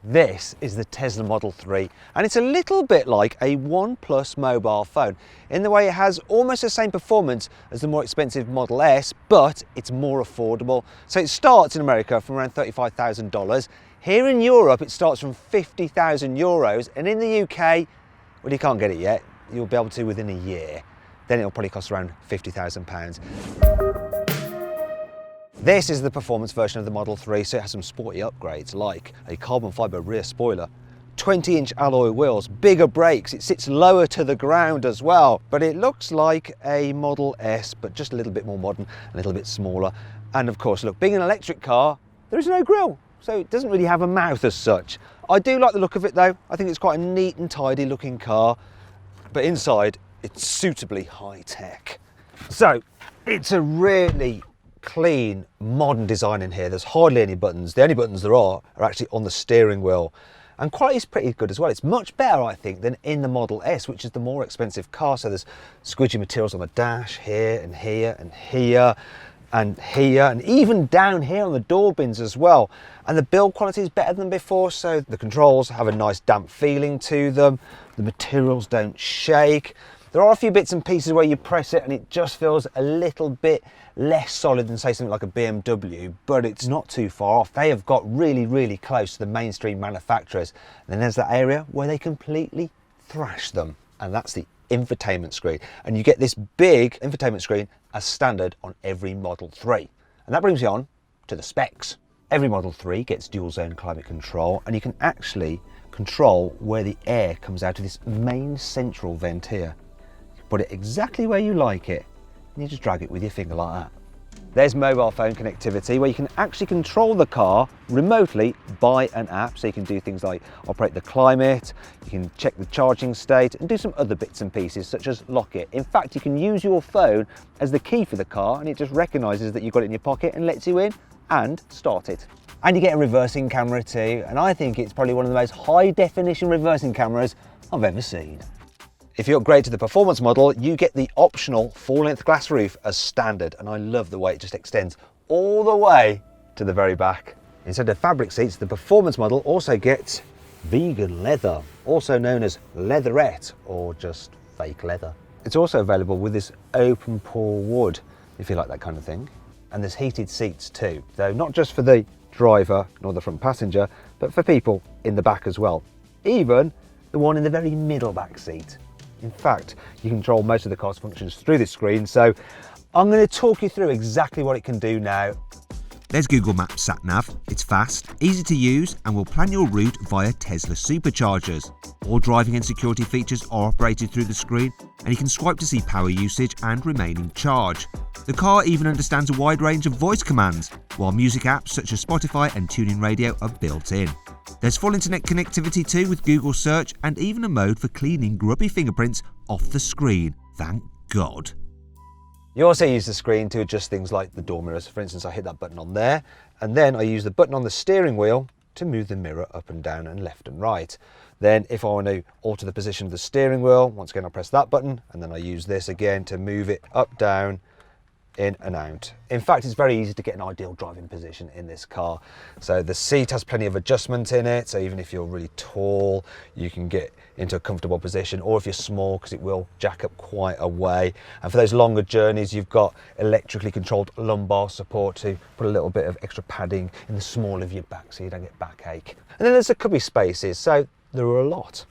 This is the Tesla Model 3, and it's a little bit like a OnePlus mobile phone in the way it has almost the same performance as the more expensive Model S, but it's more affordable. So it starts in America from around $35,000. Here in Europe, it starts from 50,000 euros, and in the UK, well, you can't get it yet. You'll be able to within a year. Then it'll probably cost around £50,000. This is the performance version of the Model 3, so it has some sporty upgrades like a carbon fibre rear spoiler, 20-inch alloy wheels, bigger brakes, it sits lower to the ground as well, but it looks like a Model S, but just a little bit more modern, a little bit smaller. And of course, look, being an electric car, there is no grille, so it doesn't really have a mouth as such. I do like the look of it though. I think it's quite a neat and tidy looking car, but inside, it's suitably high tech. So, it's a really clean, modern design in here. There's hardly any buttons. The only buttons there are actually on the steering wheel. And quality is pretty good as well. It's much better, I think, than in the Model S, which is the more expensive car. So there's squidgy materials on the dash here and here and here and here, and even down here on the door bins as well. And the build quality is better than before, so the controls have a nice damp feeling to them. The materials don't shake. There are a few bits and pieces where you press it and it just feels a little bit less solid than say something like a BMW, but it's not too far off. They have got really, really close to the mainstream manufacturers. And then there's that area where they completely thrash them, and that's the infotainment screen. And you get this big infotainment screen as standard on every Model 3. And that brings me on to the specs. Every Model 3 gets dual zone climate control, and you can actually control where the air comes out of this main central vent here. Put it exactly where you like it, and you just drag it with your finger like that. There's mobile phone connectivity where you can actually control the car remotely by an app, so you can do things like operate the climate, you can check the charging state and do some other bits and pieces such as lock it. In fact, you can use your phone as the key for the car, and it just recognises that you've got it in your pocket and lets you in and start it. And you get a reversing camera too, and I think it's probably one of the most high definition reversing cameras I've ever seen. If you upgrade to the performance model, you get the optional full-length glass roof as standard, and I love the way it just extends all the way to the very back. Instead of fabric seats, the performance model also gets vegan leather, also known as leatherette or just fake leather. It's also available with this open pore wood, if you like that kind of thing. And there's heated seats too, though not just for the driver nor the front passenger, but for people in the back as well. Even the one in the very middle back seat. In fact, you can control most of the car's functions through this screen, so I'm going to talk you through exactly what it can do now. There's Google Maps Sat-Nav. It's fast, easy to use, and will plan your route via Tesla superchargers. All driving and security features are operated through the screen, and you can swipe to see power usage and remaining charge. The car even understands a wide range of voice commands, while music apps such as Spotify and TuneIn Radio are built in. There's full internet connectivity too with Google Search, and even a mode for cleaning grubby fingerprints off the screen. Thank God. You also use the screen to adjust things like the door mirrors. For instance, I hit that button on there, and then I use the button on the steering wheel to move the mirror up and down and left and right. Then if I want to alter the position of the steering wheel, once again I press that button, and then I use this again to move it up, down, in and out. In fact, it's very easy to get an ideal driving position in this car. So the seat has plenty of adjustment in it, so even if you're really tall, you can get into a comfortable position, or if you're small, because it will jack up quite a way. And for those longer journeys, you've got electrically controlled lumbar support to put a little bit of extra padding in the small of your back so you don't get backache. And then there's the cubby spaces, so there are a lot.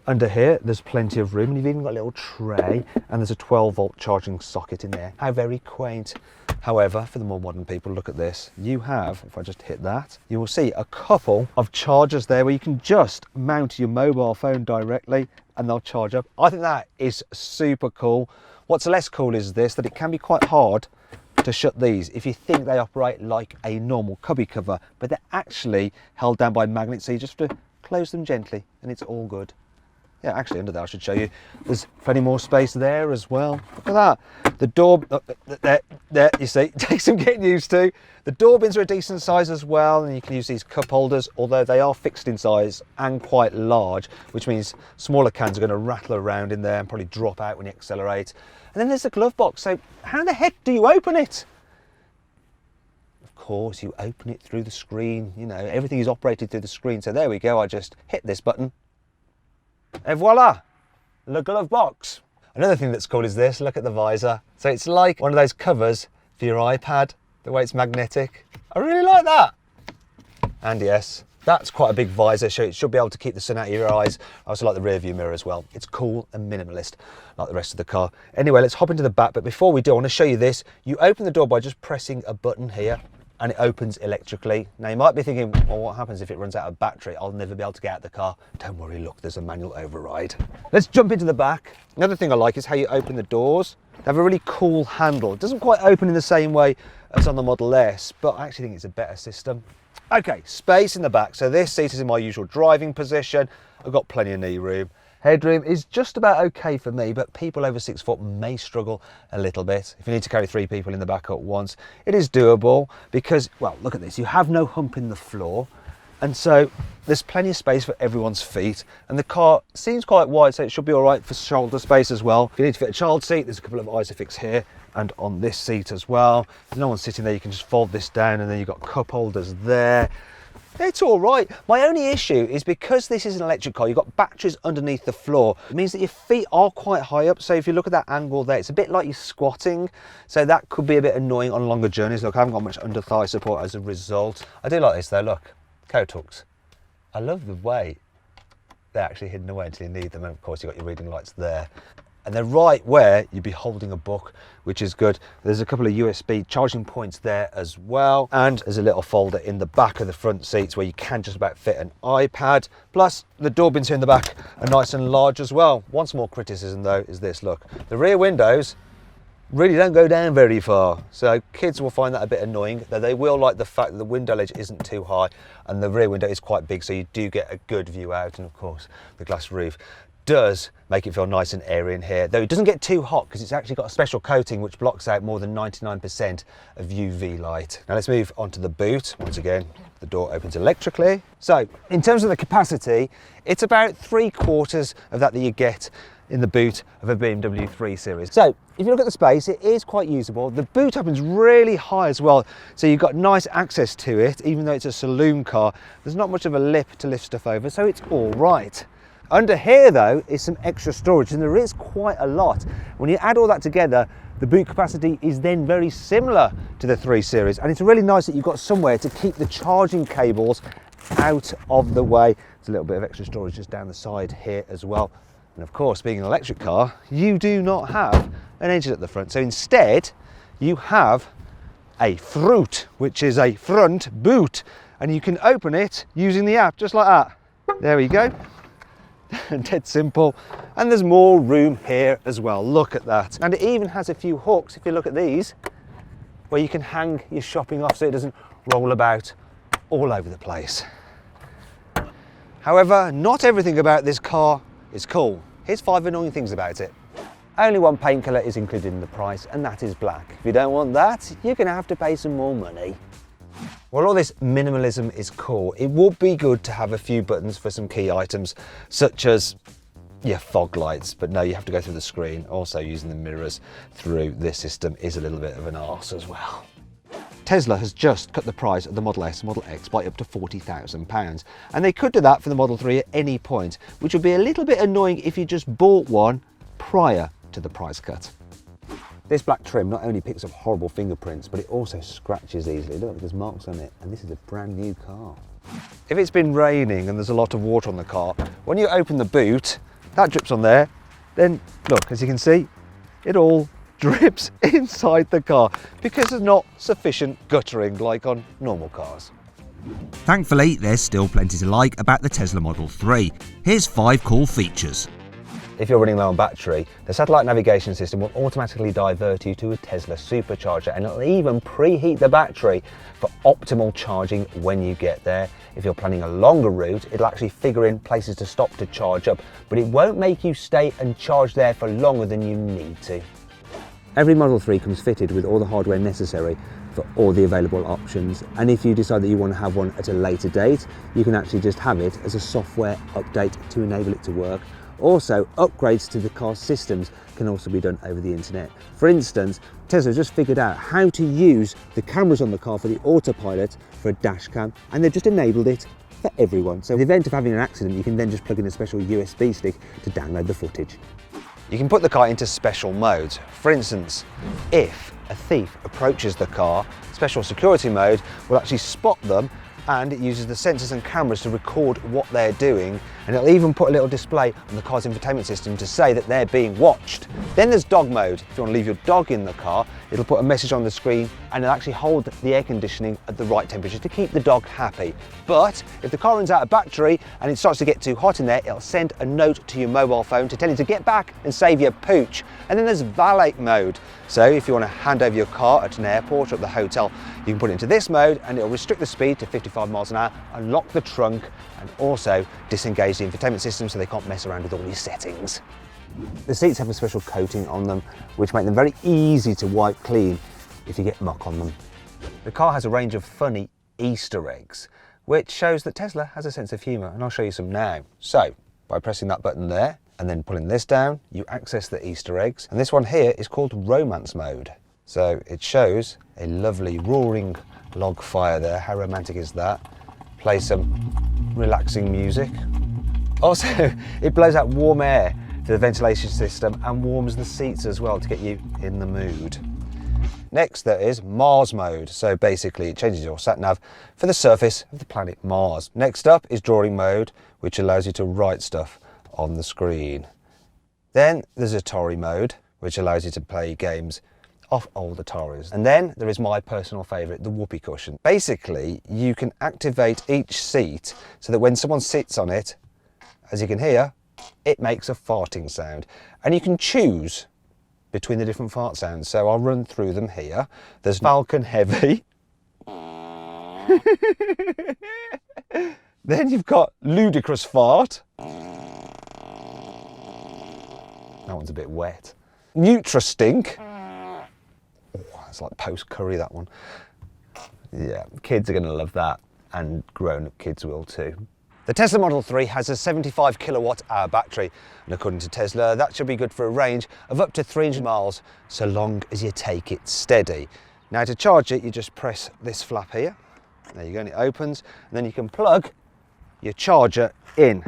Under here, there's plenty of room, and you've even got a little tray, and there's a 12-volt charging socket in there. How very quaint. However, for the more modern people, look at this. You have, if I just hit that, you will see a couple of chargers there where you can just mount your mobile phone directly and they'll charge up. I think that is super cool. What's less cool is this, that it can be quite hard to shut these if you think they operate like a normal cubby cover, but they're actually held down by magnets, so you just have to close them gently and it's all good. Yeah, actually under there I should show you, there's plenty more space there as well. Look at that. The door, there you see, it takes some getting used to. The door bins are a decent size as well, and you can use these cup holders, although they are fixed in size and quite large, which means smaller cans are going to rattle around in there and probably drop out when you accelerate. And then there's the glove box, so how the heck do you open it? of course, you open it through the screen. You know, everything is operated through the screen. So there we go. I just hit this button. Et voila, the glove box. Another thing that's cool is this. Look at the visor. So it's like one of those covers for your iPad, the way it's magnetic. I really like that. And yes, that's quite a big visor, so it should be able to keep the sun out of your eyes. I also like the rear view mirror as well. It's cool and minimalist, like the rest of the car. Anyway, let's hop into the back, but before we do, I want to show you this. You open the door by just pressing a button here, and it opens electrically. Now you might be thinking, well, what happens if it runs out of battery? I'll never be able to get out of the car. Don't worry, look, there's a manual override. Let's jump into the back. Another thing I like is how you open the doors. They have a really cool handle. It doesn't quite open in the same way as on the Model S, but I actually think it's a better system. Okay, space in the back. So this seat is in my usual driving position. I've got plenty of knee room. Headroom is just about okay for me, but people over 6 foot may struggle a little bit. If you need to carry 3 people in the back at once, it is doable because, well, look at this. You have no hump in the floor. And so there's plenty of space for everyone's feet. And the car seems quite wide, so it should be all right for shoulder space as well. If you need to fit a child seat, there's a couple of Isofix here and on this seat as well. There's no one sitting there, you can just fold this down, and then you've got cup holders there. It's all right. My only issue is because this is an electric car, you've got batteries underneath the floor. It means that your feet are quite high up. So if you look at that angle there, it's a bit like you're squatting. So that could be a bit annoying on longer journeys. Look, I haven't got much under thigh support as a result. I do like this though, look, coat hooks. I love the way they're actually hidden away until you need them. And of course you've got your reading lights there. And they're right where you'd be holding a book, which is good. There's a couple of USB charging points there as well. And there's a little folder in the back of the front seats where you can just about fit an iPad. Plus the door bins here in the back are nice and large as well. One small criticism though is this, look, the rear windows really don't go down very far. So kids will find that a bit annoying, though they will like the fact that the window ledge isn't too high and the rear window is quite big, so you do get a good view out. And of course, the glass roof does make it feel nice and airy in here, though it doesn't get too hot because it's actually got a special coating which blocks out more than 99% of UV light. Now let's move on to the boot. Once again, the door opens electrically. So in terms of the capacity, it's about 3/4 of that you get in the boot of a BMW 3 Series. So if you look at the space, it is quite usable. The boot opens really high as well, so you've got nice access to it. Even though it's a saloon car, there's not much of a lip to lift stuff over, so it's all right. Under here though is some extra storage, and there is quite a lot. When you add all that together, the boot capacity is then very similar to the 3 Series, and it's really nice that you've got somewhere to keep the charging cables out of the way. There's a little bit of extra storage just down the side here as well. And of course, being an electric car, you do not have an engine at the front. So instead, you have a fruit, which is a front boot, and you can open it using the app, just like that. There we go. Dead simple. And there's more room here as well. Look at that. And it even has a few hooks, if you look at these, where you can hang your shopping off so it doesn't roll about all over the place. However, not everything about this car is cool. Here's 5 annoying things about it. Only one paint colour is included in the price, and that is black. If you don't want that, you're going to have to pay some more money. While all this minimalism is cool, it would be good to have a few buttons for some key items, such as fog lights, but no, you have to go through the screen. Also, using the mirrors through this system is a little bit of an arse as well. Tesla has just cut the price of the Model S and Model X by up to £40,000, and they could do that for the Model 3 at any point, which would be a little bit annoying if you just bought one prior to the price cut. This black trim not only picks up horrible fingerprints, but it also scratches easily. Look, there's marks on it, and this is a brand new car. If it's been raining and there's a lot of water on the car, when you open the boot, that drips on there, then look, as you can see, it all drips inside the car because there's not sufficient guttering like on normal cars. Thankfully, there's still plenty to like about the Tesla Model 3. Here's 5 cool features. If you're running low on battery, the satellite navigation system will automatically divert you to a Tesla supercharger, and it'll even preheat the battery for optimal charging when you get there. If you're planning a longer route, it'll actually figure in places to stop to charge up, but it won't make you stay and charge there for longer than you need to. Every Model 3 comes fitted with all the hardware necessary for all the available options, and if you decide that you want to have one at a later date, you can actually just have it as a software update to enable it to work, Also, upgrades to the car's systems can also be done over the internet. For instance, Tesla just figured out how to use the cameras on the car for the autopilot for a dash cam, and they've just enabled it for everyone. So in the event of having an accident, you can then just plug in a special USB stick to download the footage. You can put the car into special modes. For instance, if a thief approaches the car, special security mode will actually spot them, and it uses the sensors and cameras to record what they're doing, and it'll even put a little display on the car's infotainment system to say that they're being watched. Then there's dog mode. If you want to leave your dog in the car, it'll put a message on the screen and it'll actually hold the air conditioning at the right temperature to keep the dog happy. But if the car runs out of battery and it starts to get too hot in there, it'll send a note to your mobile phone to tell you to get back and save your pooch. And then there's valet mode. So if you want to hand over your car at an airport or at the hotel, you can put it into this mode and it'll restrict the speed to 55 miles an hour, unlock the trunk, and also disengage the infotainment system so they can't mess around with all these settings. The seats have a special coating on them which make them very easy to wipe clean if you get muck on them. The car has a range of funny Easter eggs, which shows that Tesla has a sense of humour, and I'll show you some now. So, by pressing that button there and then pulling this down, you access the Easter eggs, and this one here is called romance mode. So it shows a lovely roaring log fire there. How romantic is that? Play some relaxing music. Also, it blows out warm air to the ventilation system and warms the seats as well to get you in the mood. Next there is Mars mode. So basically it changes your Sat-Nav for the surface of the planet Mars. Next up is drawing mode, which allows you to write stuff on the screen. Then there's Atari mode, which allows you to play games off old Ataris. And then there is my personal favourite, the Whoopee Cushion. Basically, you can activate each seat so that when someone sits on it, as you can hear, it makes a farting sound. And you can choose between the different fart sounds. So I'll run through them here. There's Falcon Heavy. Then you've got Ludicrous Fart. That one's a bit wet. Nutra-Stink. It's like post-curry, that one. Yeah, kids are going to love that, and grown-up kids will too. The Tesla Model 3 has a 75 kilowatt-hour battery, and according to Tesla, that should be good for a range of up to 300 miles, so long as you take it steady. Now to charge it, you just press this flap here. There you go, and it opens, and then you can plug your charger in.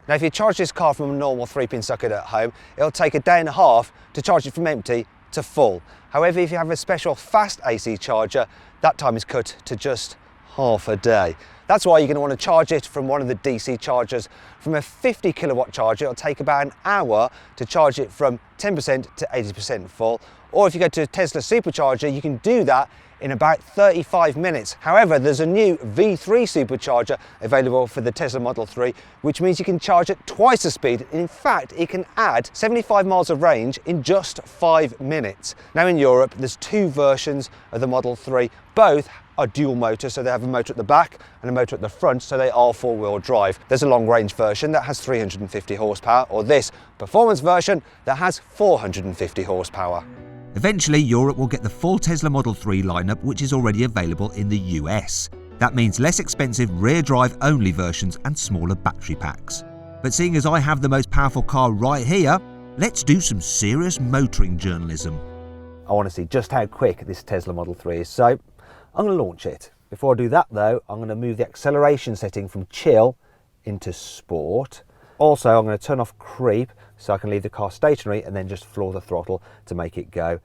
Now if you charge this car from a normal 3-pin socket at home, it'll take a day and a half to charge it from empty to full. However, if you have a special fast AC charger, that time is cut to just half a day. That's why you're going to want to charge it from one of the DC chargers. From a 50 kilowatt charger, it'll take about an hour to charge it from 10% to 80% full. Or if you go to a Tesla supercharger, you can do that in about 35 minutes. However, there's a new V3 supercharger available for the Tesla Model 3, which means you can charge at twice the speed. In fact, it can add 75 miles of range in just 5 minutes. Now in Europe, there's two versions of the Model 3. Both are dual motor, so they have a motor at the back and a motor at the front, so they are four-wheel drive. There's a long-range version that has 350 horsepower, or this performance version that has 450 horsepower. Eventually, Europe will get the full Tesla Model 3 lineup, which is already available in the US. That means less expensive rear-drive only versions and smaller battery packs. But seeing as I have the most powerful car right here, let's do some serious motoring journalism. I want to see just how quick this Tesla Model 3 is, so I'm going to launch it. Before I do that though, I'm going to move the acceleration setting from chill into sport. Also, I'm going to turn off creep so I can leave the car stationary and then just floor the throttle to make it go.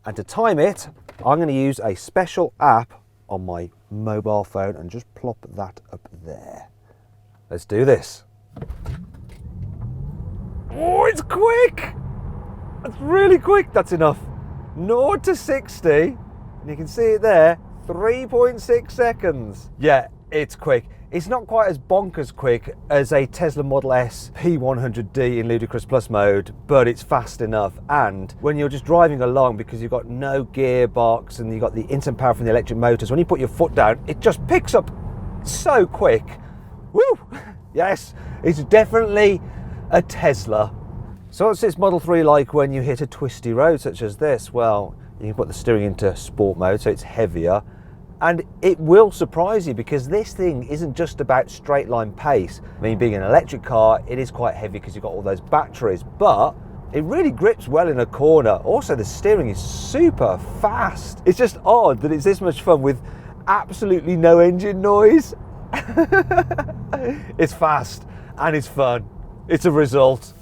And to time it, I'm going to use a special app on my mobile phone and just plop that up there. Let's do this. Oh, it's quick! That's really quick. That's enough. 0 to 60, and you can see it there, 3.6 seconds. Yeah, it's quick. It's not quite as bonkers quick as a Tesla Model S P100D in Ludicrous Plus mode, but it's fast enough. And when you're just driving along, because you've got no gearbox and you've got the instant power from the electric motors, when you put your foot down, it just picks up so quick. Woo! Yes, it's definitely a Tesla. So what's this Model 3 like when you hit a twisty road such as this? Well, you can put the steering into sport mode, so it's heavier, And it will surprise you because this thing isn't just about straight line pace. I mean, being an electric car, it is quite heavy because you've got all those batteries, but it really grips well in a corner. Also, the steering is super fast. It's just odd that it's this much fun with absolutely no engine noise. It's fast and it's fun. It's a result.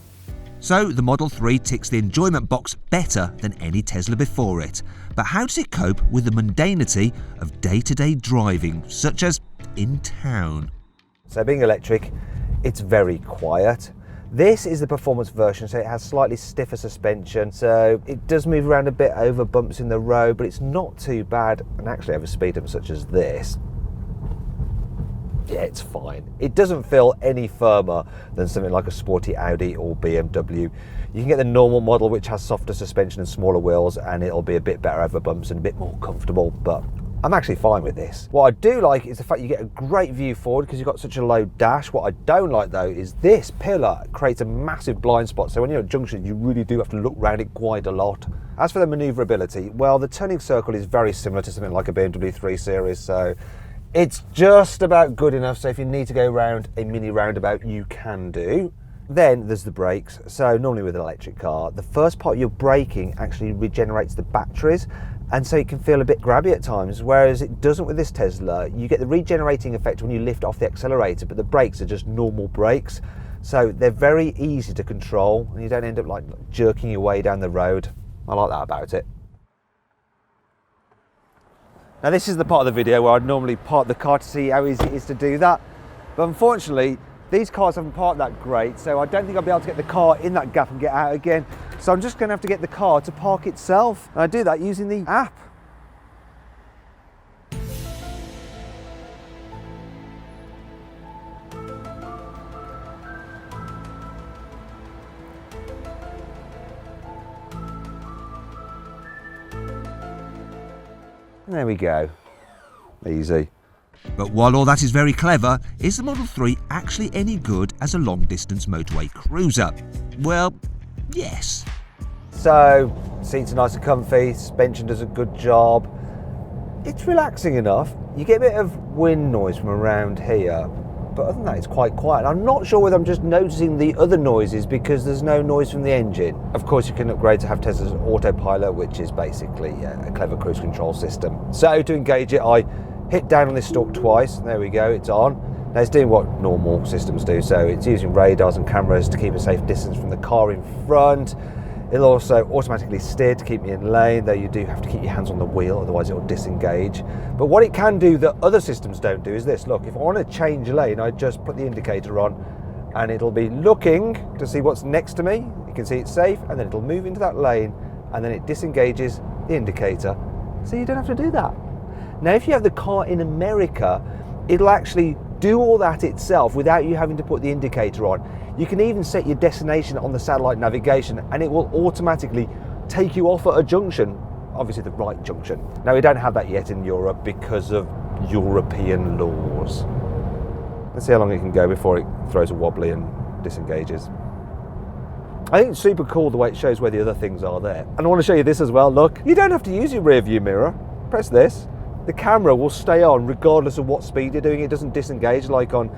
So the Model 3 ticks the enjoyment box better than any Tesla before it. But how does it cope with the mundanity of day-to-day driving, such as in town? So being electric, it's very quiet. This is the performance version, so it has slightly stiffer suspension, so it does move around a bit over bumps in the road, but it's not too bad. And actually over speed bumps such as this, yeah, it's fine. It doesn't feel any firmer than something like a sporty Audi or BMW. You can get the normal model, which has softer suspension and smaller wheels, and it'll be a bit better over bumps and a bit more comfortable, but I'm actually fine with this. What I do like is the fact you get a great view forward because you've got such a low dash. What I don't like though is this pillar creates a massive blind spot, so when you're at junctions you really do have to look around it quite a lot. As for the manoeuvrability, well, the turning circle is very similar to something like a BMW 3 Series, so it's just about good enough, so if you need to go around a mini roundabout, you can do. Then there's the brakes. So normally with an electric car, the first part you're braking actually regenerates the batteries, and so it can feel a bit grabby at times, whereas it doesn't with this Tesla. You get the regenerating effect when you lift off the accelerator, but the brakes are just normal brakes. So they're very easy to control, and you don't end up like jerking your way down the road. I like that about it. Now this is the part of the video where I'd normally park the car to see how easy it is to do that. But unfortunately, these cars haven't parked that great, so I don't think I'll be able to get the car in that gap and get out again. So I'm just going to have to get the car to park itself. And I do that using the app. There we go. Easy. But while all that is very clever, is the Model 3 actually any good as a long-distance motorway cruiser? Well, yes. So, seats are nice and comfy, suspension does a good job. It's relaxing enough. You get a bit of wind noise from around here, but other than that, it's quite quiet. I'm not sure whether I'm just noticing the other noises because there's no noise from the engine. Of course, you can upgrade to have Tesla's autopilot, which is basically a clever cruise control system. So to engage it, I hit down on this stalk twice. There we go, it's on. Now it's doing what normal systems do, so it's using radars and cameras to keep a safe distance from the car in front. It'll also automatically steer to keep me in lane, though you do have to keep your hands on the wheel, otherwise it'll disengage. But what it can do that other systems don't do is this. Look, if I want to change lane, I just put the indicator on and it'll be looking to see what's next to me. You can see it's safe, and then it'll move into that lane and then it disengages the indicator. So you don't have to do that. Now, if you have the car in America, it'll actually do all that itself without you having to put the indicator on. You can even set your destination on the satellite navigation and it will automatically take you off at a junction, obviously the right junction. Now, we don't have that yet in Europe because of European laws. Let's see how long it can go before it throws a wobbly and disengages. I think it's super cool the way it shows where the other things are there. And I want to show you this as well. Look, you don't have to use your rear view mirror. Press this. The camera will stay on regardless of what speed you're doing. It doesn't disengage like on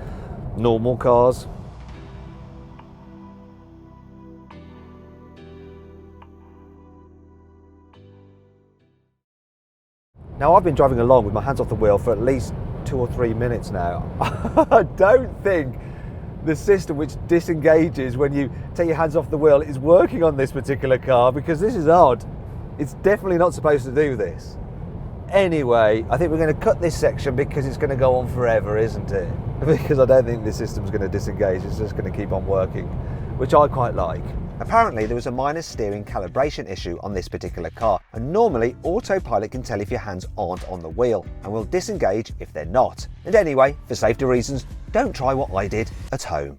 normal cars. Now, I've been driving along with my hands off the wheel for at least 2 or 3 minutes now. I don't think the system which disengages when you take your hands off the wheel is working on this particular car, because this is odd. It's definitely not supposed to do this. Anyway, I think we're going to cut this section because it's going to go on forever, isn't it? Because I don't think the system's going to disengage, it's just going to keep on working, which I quite like. Apparently there was a minor steering calibration issue on this particular car, and normally autopilot can tell if your hands aren't on the wheel and will disengage if they're not. And anyway, for safety reasons, don't try what I did at home.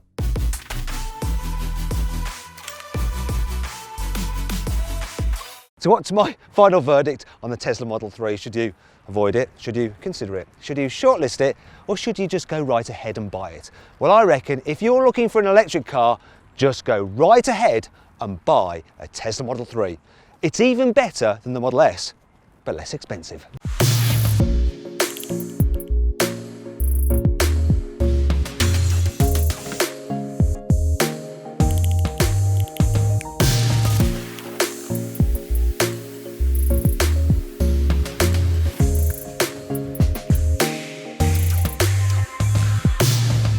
So what's my final verdict on the Tesla Model 3? Should you avoid it? Should you consider it? Should you shortlist it? Or should you just go right ahead and buy it? Well, I reckon if you're looking for an electric car, just go right ahead and buy a Tesla Model 3. It's even better than the Model S, but less expensive.